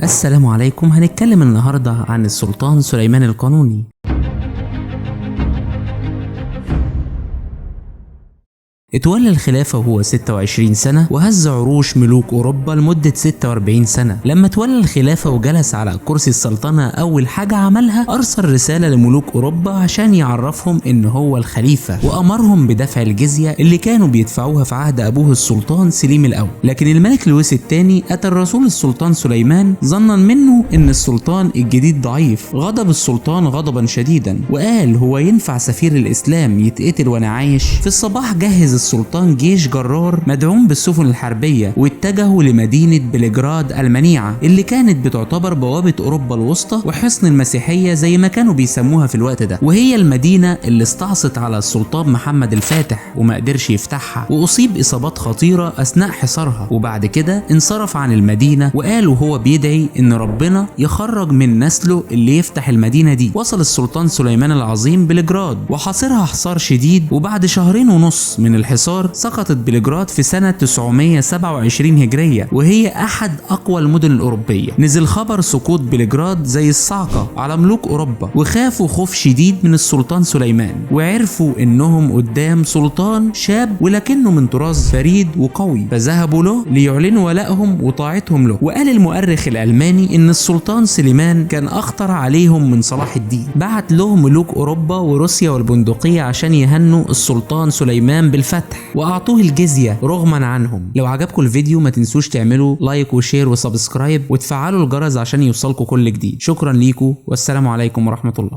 السلام عليكم. هنتكلم النهاردة عن السلطان سليمان القانوني. اتولى الخلافة وهو 26 سنة وهز عروش ملوك أوروبا لمدة 46 سنة. لما تولى الخلافة وجلس على كرسي السلطنة أول حاجة عملها أرسل رسالة لملوك أوروبا عشان يعرفهم إن هو الخليفة، وأمرهم بدفع الجزية اللي كانوا بيدفعوها في عهد أبوه السلطان سليم الأول. لكن الملك لويس الثاني أتى الرسول السلطان سليمان ظنا منه إن السلطان الجديد ضعيف. غضب السلطان غضبا شديدا وقال هو ينفع سفير الإسلام يتقتل وأنا عايش؟ في الصباح جهز السلطان جيش جرار مدعوم بالسفن الحربية واتجهوا لمدينة بلجراد المنيعة اللي كانت بتعتبر بوابة أوروبا الوسطى وحصن المسيحية زي ما كانوا بيسموها في الوقت ده، وهي المدينة اللي استعصت على السلطان محمد الفاتح وما قدرش يفتحها وأصيب إصابات خطيرة أثناء حصارها. وبعد كده انصرف عن المدينة وقال وهو بيدعي إن ربنا يخرج من نسله اللي يفتح المدينة دي. وصل السلطان سليمان العظيم بلجراد وحاصرها حصار شديد، وبعد شهرين ونص من الحصار سقطت بلجراد في سنة 927 هجرية، وهي أحد أقوى المدن الأوروبية. نزل خبر سقوط بلجراد زي الصعقة على ملوك أوروبا، وخافوا خوف شديد من السلطان سليمان، وعرفوا إنهم قدام سلطان شاب ولكنه من طراز فريد وقوي، فذهبوا له ليعلنوا ولائهم وطاعتهم له. وقال المؤرخ الألماني إن السلطان سليمان كان أخطر عليهم من صلاح الدين. بعت لهم ملوك أوروبا وروسيا والبندقية عشان يهنوا السلطان سليمان بالفتح واعطوه الجزية رغما عنهم. لو عجبكم الفيديو ما تنسوش تعملوا لايك وشير وسبسكرايب وتفعلوا الجرس عشان يوصلكم كل جديد. شكرا ليكم والسلام عليكم ورحمة الله.